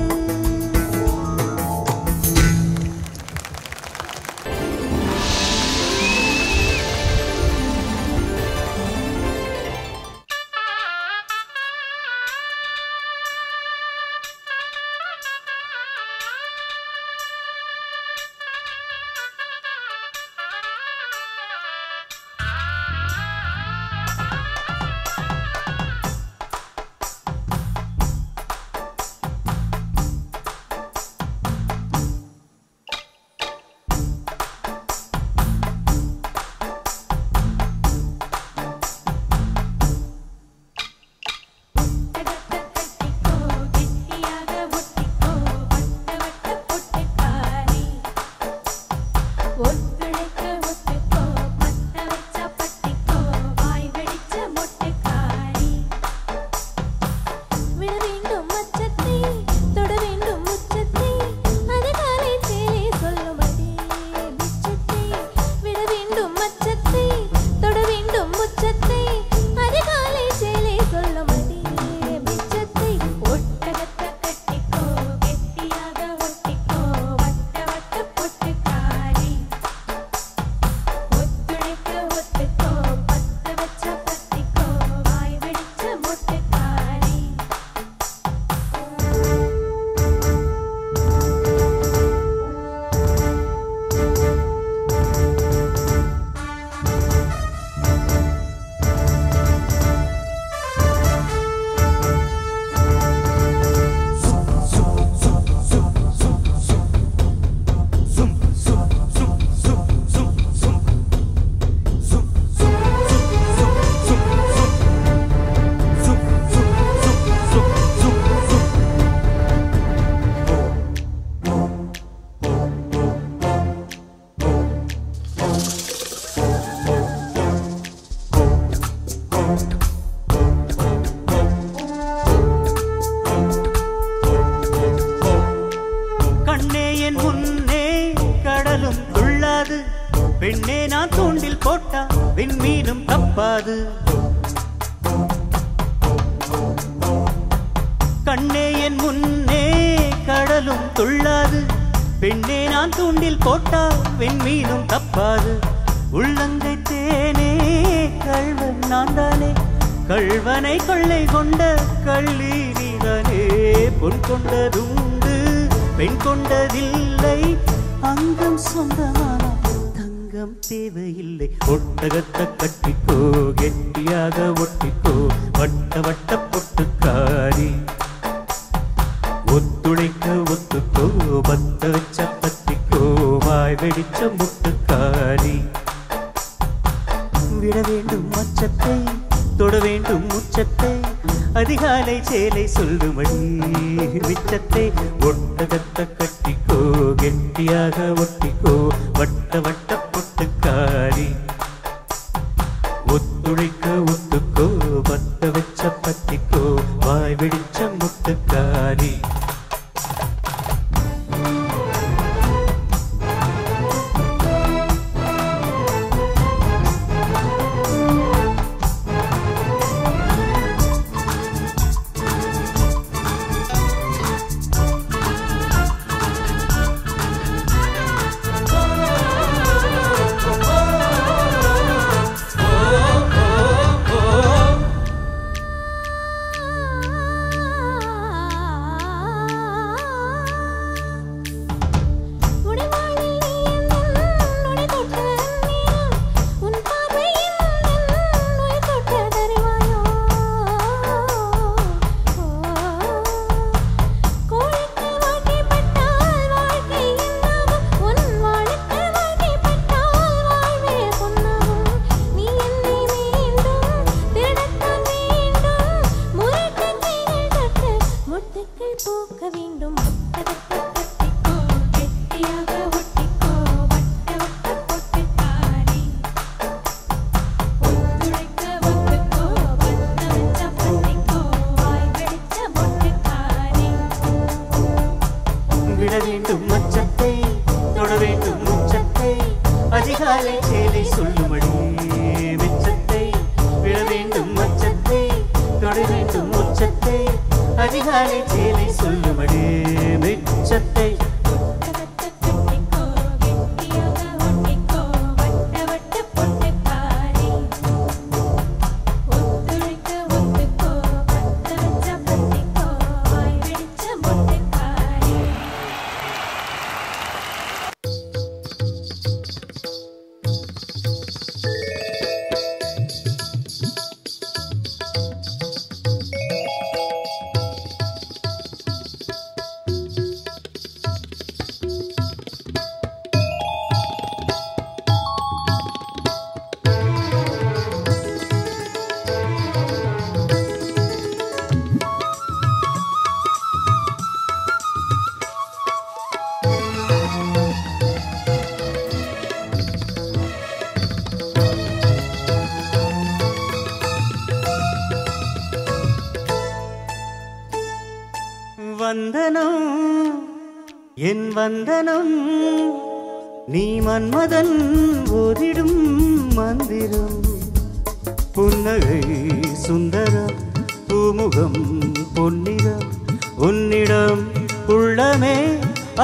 Speaker 1: பெண்ணே நான் தூண்டில் போட்டா விண்மீனும் தப்பாது. கண்ணே என் முன்னே கடலும் துள்ளாது. பெண்ணே நான் தூண்டில் போட்டா விண்மீனும் தப்பாது. உள்ளங்கை தேனே கள்வன் நான் தானே, கள்வனை கொள்ளை கொண்ட கள்ளி நீதானே. பொன் கொண்டதுண்டு பெண் கொண்டதில்லை, அங்கம் சொந்தமான தங்கம் தேவையில்லை. ஒட்டகத்தை கட்டிக்கோ கெட்டியாக ஒட்டிக்கோ வட்ட வட்ட பொட்டுக்காரி. ஒத்துழைக்க ஒத்துக்கோ பத்த வச்ச பத்திக்கோ வாய் வெடிச்ச முட்டுக்காரி. விட வேண்டும் மச்சத்தை தொட வேண்டும் முச்சத்தை, அதிகாலை சேலை சொல்லுமடி மிச்சத்தை. ஒட்டகத்தை கட்டிக்கோ கெட்டியாக ஒட்டிக்கோ வட்ட வட்ட பொட்டுக்காரி. ஒத்துழைக்க ஒத்துக்கோ பத்த வச்ச பத்திக்கோ வாய் வெடிச்ச முட்டுக்காரி. வந்தனம் என் வந்தனம், நீ மன்மதன் ஓதிடும் மந்திரம். புன்னகை சுந்தரம் பூமுகம் பொன்னிறம், உன்னிடம் உள்ளமே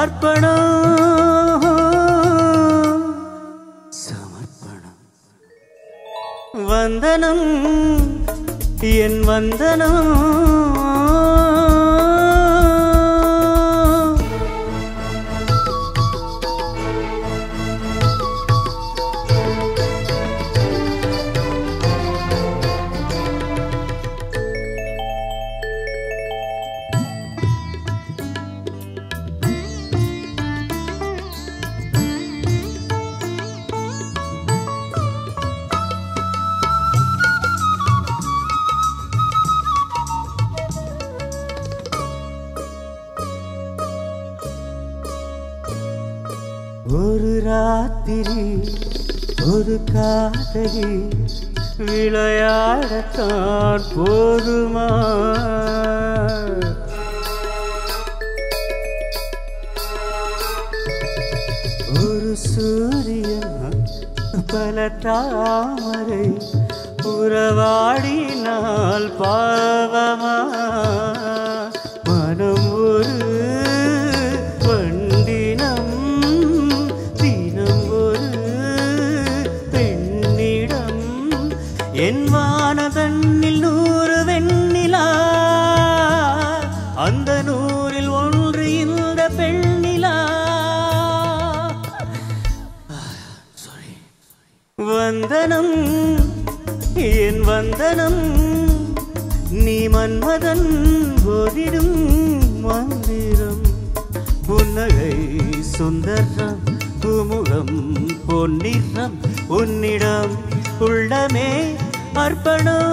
Speaker 1: அர்ப்பணம் சமர்ப்பணம். வந்தனம் என் வந்தனம், ஒரு ராத்திரி ஒரு காதலி விளையாடத்தான் போதுமா? ஒரு சூரியன் பல தாமரை உறவாடினால் பாவமா மனம் ஒரு வண்டினம் தினம் ஒரு பெண்ணிடம் என் வானதன்னில் 100 வெண்ணிலா அந்த 100ல் ஒன்று இந்த பெண்ணிலா வந்தனம் என் வந்தனம் நீ மன்மதன் போதிடும் மந்திரம் புன்னகை சுந்தரம் பூமுகம் பொன்னிறம் உன்னிடம் உள்ளமே அர்ப்பணம்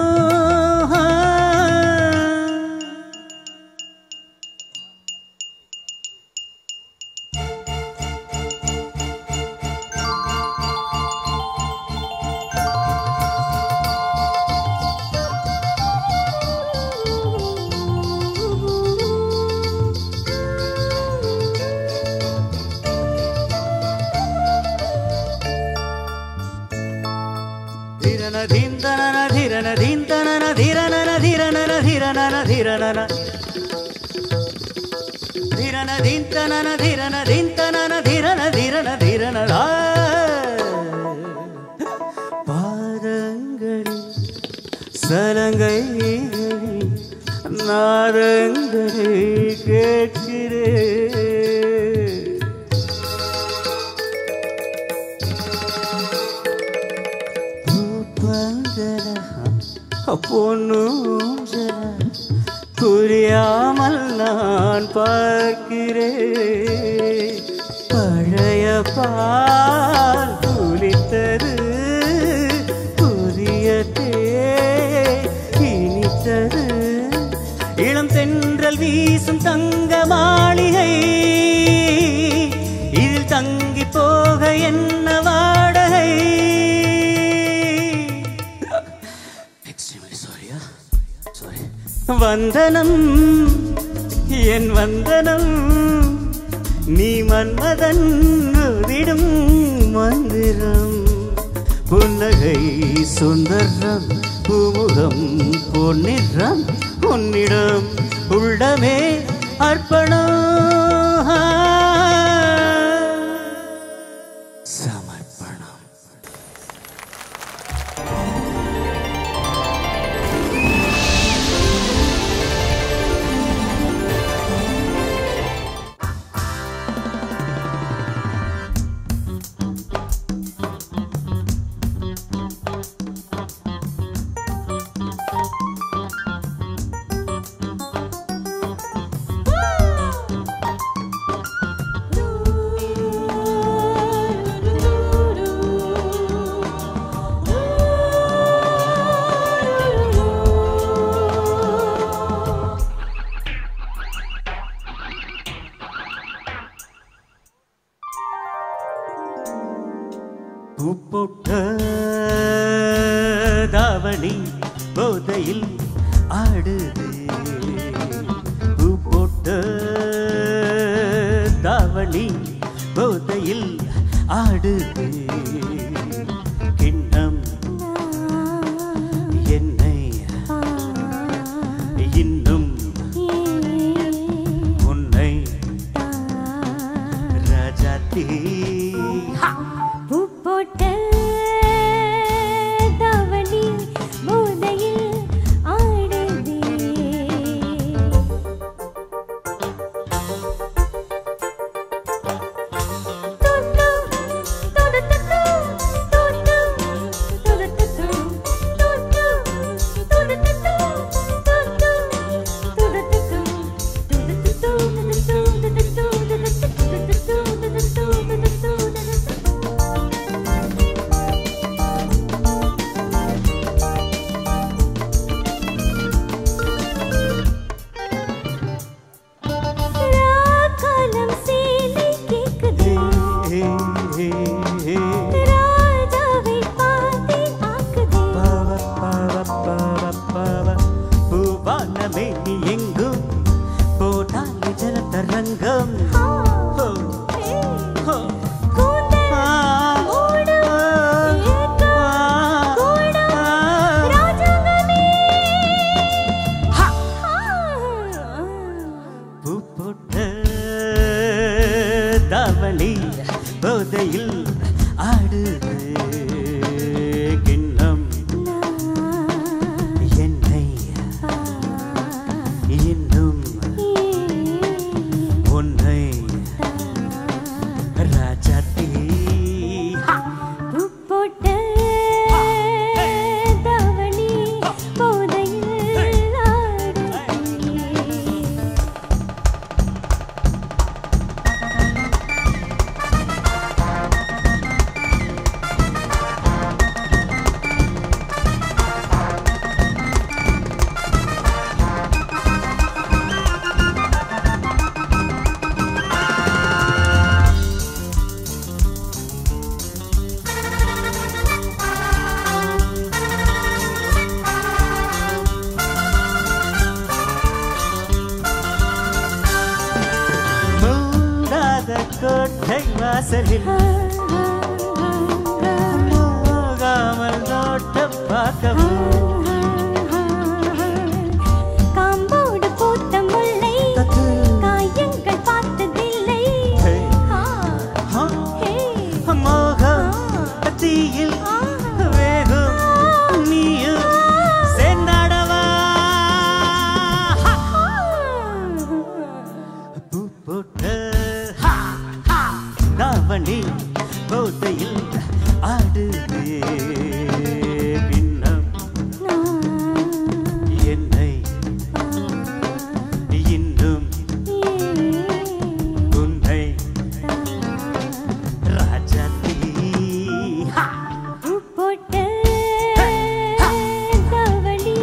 Speaker 1: பாதங்களில் சலங்கைகளில் நாதங்களை கேட்கிறேன் பொன்னும் புரியாமல் நான் பார்க்கிறேன் பழைய பால் குளித்தது புதிய இனித்தது இளம் தென்றல் வீசும் தங்க மாளிகை இதில் தங்கி போக என்ன வாடகை வந்தனம் என் வந்தனம் நீ மன்மதன் விடும் மந்திரம் புன்னகை சுந்தரம் பூமுகம் பொன்னிறம் உன்னிடம் உள்ளமே அர்ப்பணம் சமர்ப்பணம். பூப்போட்ட தாவணி போதையில் ஆடுது பூப்போட்ட தாவணி போதையில் ஆடுது கிண்ணம் என்னை இன்னும் உன்னை ராஜாத்தி
Speaker 3: பூப்போட்ட தாவணி போதையில் ஆடுதே
Speaker 1: தாவணி போதையில் ஆடுது கிண்ணம் என்னை இன்னும் உன்னை ராஜாத்தி
Speaker 3: போட்ட தாவணி போதையில் ஆடுது
Speaker 1: மூடாத கோட்டை வாசலில் போகாமல் நோட்ட பார்க்கவும்
Speaker 3: காம்போடு பூத்த முல்லை காயங்கள் பார்த்ததில்லை
Speaker 1: மோகம் தீயில் வேகும் நீயும் சென்னாடவா பூ போட்ட தாவணி போதையில் ஆடுது பின்னம் என்னை இன்னும் உன்னை ராஜாத்தி
Speaker 3: போட்ட தாவணி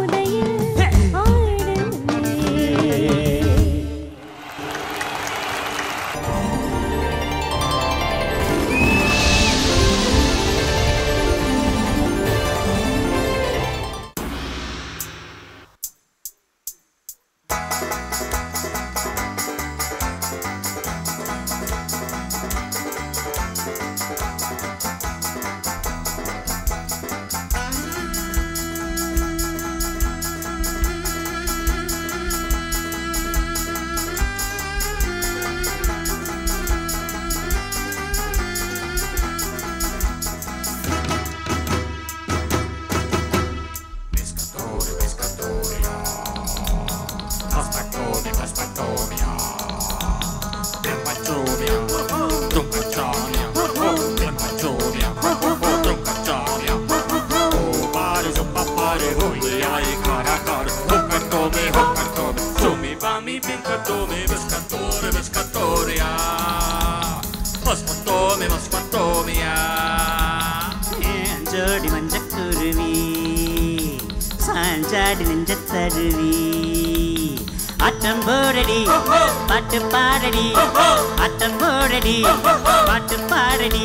Speaker 3: போதையில் ஆடுது
Speaker 1: ஜோடி மஞ்சக்குருவி சாஞ்சாடி நெஞ்சத்தருவி ஆட்டம் போடடி பாட்டு பாடடி ஆட்டம் போடடி பாட்டு பாடடி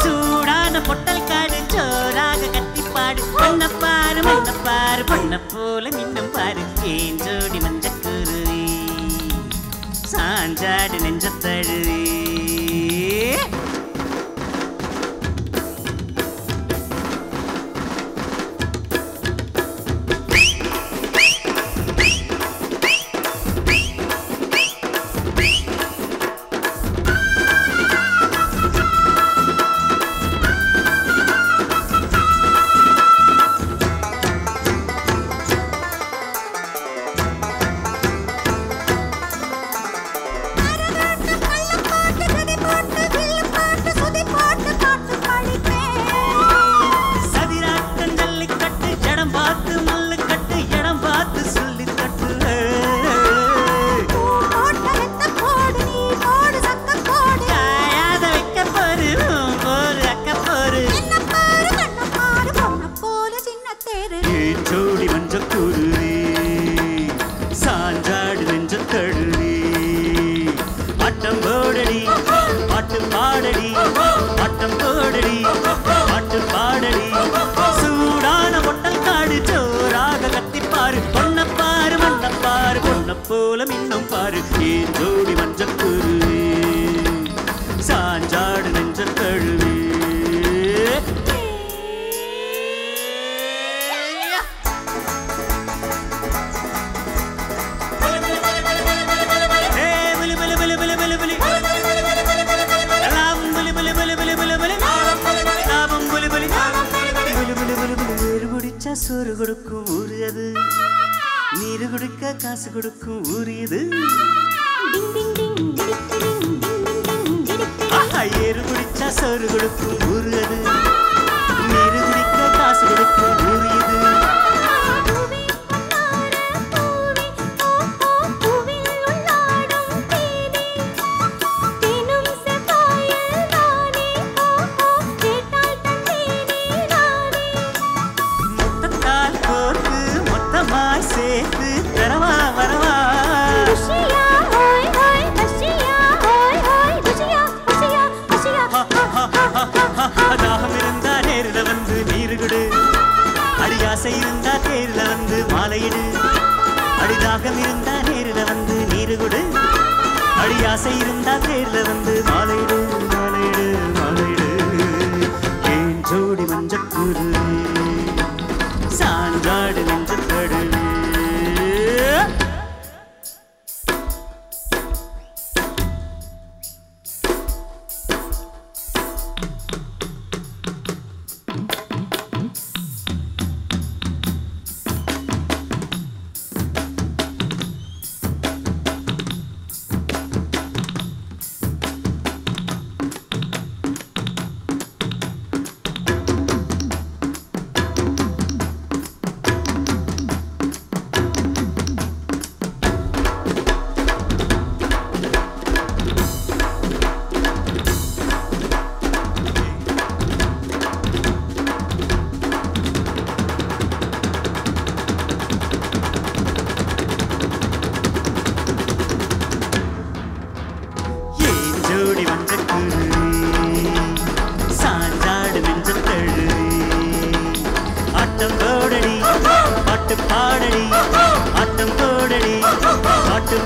Speaker 1: சூடான பொட்டல் காடு ஜோராக கத்தி பாடு பண்ண பாரு பண்ண போல மின்னும் பாரு ஏன் ஜோடி மஞ்சக்குருவி சாஞ்சாடி நெஞ்சத்தருவி போல மின்னும் பாரு ஏன் ஜோடி மஞ்சள் குருவி சாஞ்சாடு நெஞ்ச தழுவி Hey, கொடுக்கும் ஊரு அது, நீரு குடிக்க காசு கொடுக்கும் ஊரு இது. ஏறு குடிச்சா சோறு கொடுக்கும் ஊரு அது, நீரு குடிக்க காசு கொடுக்கும் ஊரு இது. மொத்தத்தால் கோர்த்து மொத்தமாய் சேர்த்து தரவா வரவா. தாகம் இருந்தா நேரில் வந்து நீரு கொடு, அடியாசை இருந்தா தேரில் வந்து மாலையிடு. அடிதாகம் இருந்தா நேரில் வந்து நீரு கொடு, அடியாசை இருந்தா தேரில் வந்து மாலையிடு மாலையிடு மாலையிடு. ஏன் ஜோடி மஞ்சக்கூறு சான்றாடு நெஞ்சத்தடு.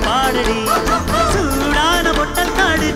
Speaker 1: பாடடி சூடான பொட்டக்காடு